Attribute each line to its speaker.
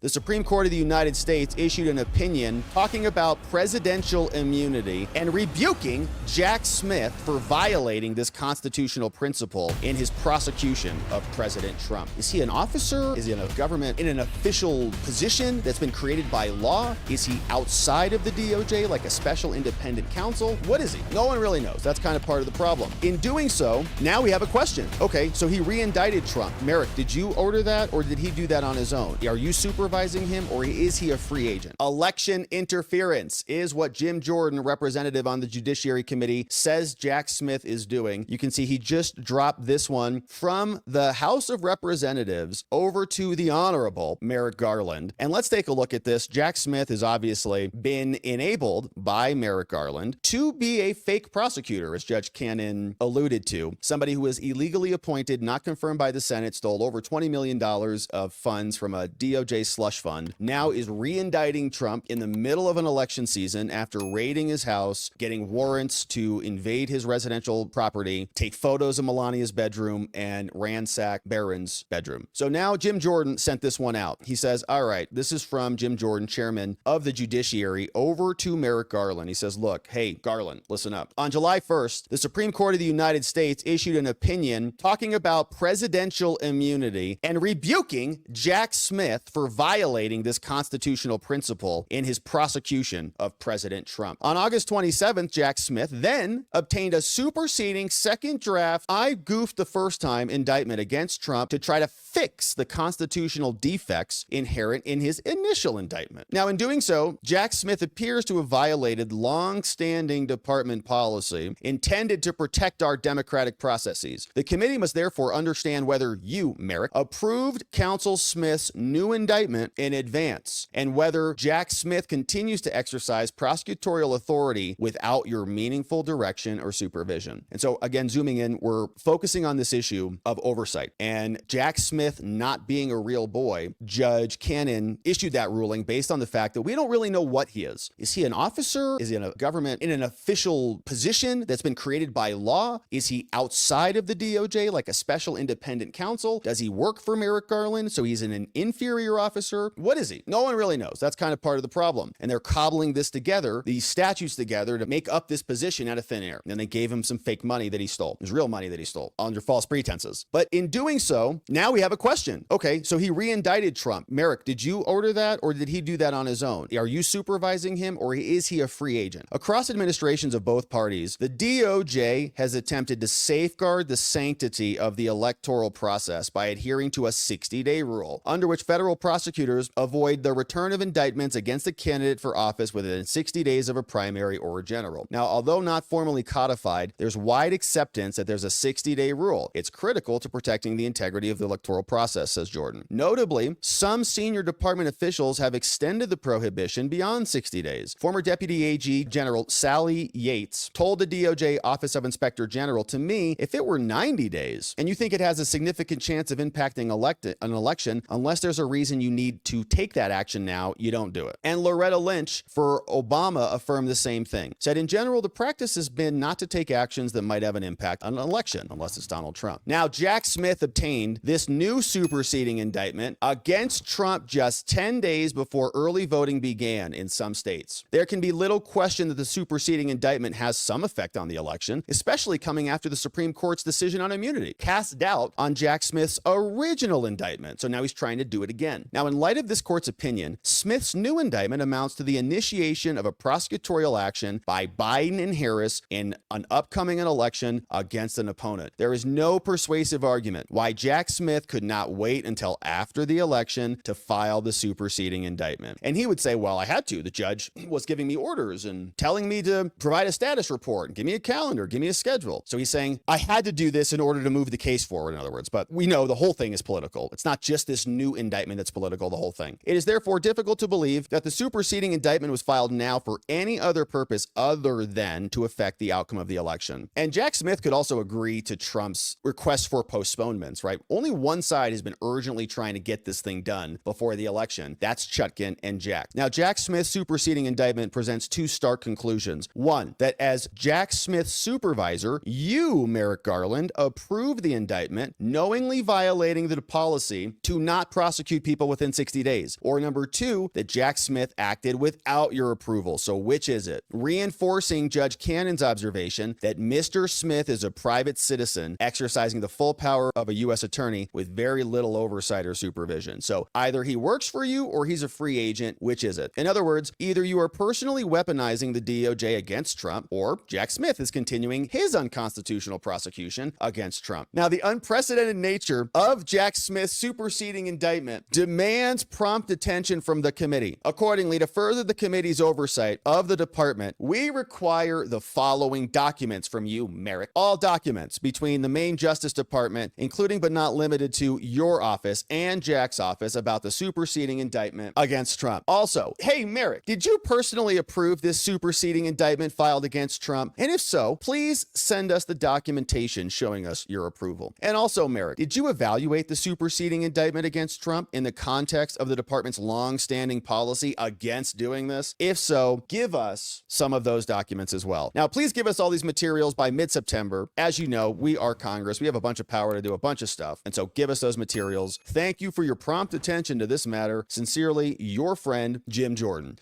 Speaker 1: The Supreme Court of the United States issued an opinion talking about presidential immunity and rebuking Jack Smith for violating this constitutional principle in his prosecution of President Trump. Is he an officer? Is he in a government, in an official position that's been created by law? Is he outside of the DOJ, like a special independent counsel? What is he? No one really knows. That's kind of part of the problem. In doing so, now we have a question. Okay, so he re-indicted Trump. Merrick, did you order that, or did he do that on his own? Are you supervising him, or is he a free agent? Election interference is what Jim Jordan, representative on the Judiciary Committee, says Jack Smith is doing. You can see he just dropped this one from the House of Representatives over to the Honorable Merrick Garland. And let's take a look at this. Jack Smith has obviously been enabled by Merrick Garland to be a fake prosecutor, as Judge Cannon alluded to. Somebody who was illegally appointed, not confirmed by the Senate, stole over $20 million of funds from a DOJ slush fund, now is re-indicting Trump in the middle of an election season after raiding his house, getting warrants to invade his residential property, take photos of Melania's bedroom, and ransack Barron's bedroom. So now Jim Jordan sent this one out. He says, all right, this is from Jim Jordan, chairman of the Judiciary, over to Merrick Garland. He says, look, hey, Garland, listen up. On July 1st, the Supreme Court of the United States issued an opinion talking about presidential immunity and rebuking Jack Smith for violating this constitutional principle in his prosecution of President Trump. On August 27th, Jack Smith then obtained a superseding second draft, I goofed the first time indictment against Trump to try to fix the constitutional defects inherent in his initial indictment. Now, in doing so, Jack Smith appears to have violated long-standing department policy intended to protect our democratic processes. The committee must therefore understand whether you, Merrick, approved Counsel Smith's new indictment in advance, and whether Jack Smith continues to exercise prosecutorial authority without your meaningful direction or supervision. And so, again, zooming in, we're focusing on this issue of oversight. And Jack Smith not being a real boy, Judge Cannon issued that ruling based on the fact that we don't really know what he is. Is he an officer? Is he in a government, in an official position that's been created by law? Is he outside of the DOJ, like a special independent counsel? Does he work for Merrick Garland, so he's an inferior officer? What is he? No one really knows. That's kind of part of the problem. And they're cobbling this together, these statutes together, to make up this position out of thin air. And they gave him some fake money that he stole. It was real money that he stole under false pretenses. But in doing so, now we have a question. Okay, so he re-indicted Trump. Merrick, did you order that, or did he do that on his own? Are you supervising him, or is he a free agent? Across administrations of both parties, the DOJ has attempted to safeguard the sanctity of the electoral process by adhering to a 60-day rule, under which federal prosecutors avoid the return of indictments against a candidate for office within 60 days of a primary or a general. Now, although not formally codified, there's wide acceptance that there's a 60-day rule. It's critical to protecting the integrity of the electoral process, says Jordan. Notably, some senior department officials have extended the prohibition beyond 60 days. Former Deputy AG General Sally Yates told the DOJ Office of Inspector General, to me, if it were 90 days and you think it has a significant chance of impacting an election, unless there's a reason you need to take that action now, you don't do it. And Loretta Lynch for Obama affirmed the same thing. Said, in general, the practice has been not to take actions that might have an impact on an election, unless it's Donald Trump. Now, Jack Smith obtained this new superseding indictment against Trump just 10 days before early voting began in some states. There can be little question that the superseding indictment has some effect on the election, especially coming after the Supreme Court's decision on immunity cast doubt on Jack Smith's original indictment. So now he's trying to do it again. Now, in light of this court's opinion, Smith's new indictment amounts to the initiation of a prosecutorial action by Biden and Harris in an upcoming election against an opponent. There is no persuasive argument why Jack Smith could not wait until after the election to file the superseding indictment. And he would say, well, I had to. The judge was giving me orders and telling me to provide a status report, give me a calendar, give me a schedule. So he's saying, I had to do this in order to move the case forward, in other words. But we know the whole thing is political. It's not just this new indictment that's political, the whole thing. It is therefore difficult to believe that the superseding indictment was filed now for any other purpose other than to affect the outcome of the election. And Jack Smith could also agree to Trump's request for postponements, right? Only one side has been urgently trying to get this thing done before the election. That's Chutkan and Jack. Now, Jack Smith's superseding indictment presents two stark conclusions. One, that as Jack Smith's supervisor, you, Merrick Garland, approved the indictment, knowingly violating the policy to not prosecute people within within 60 days. Or number 2, that Jack Smith acted without your approval. So which is it? Reinforcing Judge Cannon's observation that Mr. Smith is a private citizen exercising the full power of a U.S. attorney with very little oversight or supervision. So either he works for you or he's a free agent. Which is it? In other words, either you are personally weaponizing the DOJ against Trump, or Jack Smith is continuing his unconstitutional prosecution against Trump. Now, the unprecedented nature of Jack Smith's superseding indictment demands prompt attention from the committee. Accordingly, to further the committee's oversight of the department, we require the following documents from you, Merrick. All documents between the Maine Justice Department, including but not limited to your office and Jack's office, about the superseding indictment against Trump. Also, hey, Merrick, did you personally approve this superseding indictment filed against Trump? And if so, please send us the documentation showing us your approval. And also, Merrick, did you evaluate the superseding indictment against Trump in the context of the department's long-standing policy against doing this? If so, give us some of those documents as well. Now, please give us all these materials by mid-September. As you know, we are Congress. We have a bunch of power to do a bunch of stuff. And so give us those materials. Thank you for your prompt attention to this matter. Sincerely, your friend, Jim Jordan.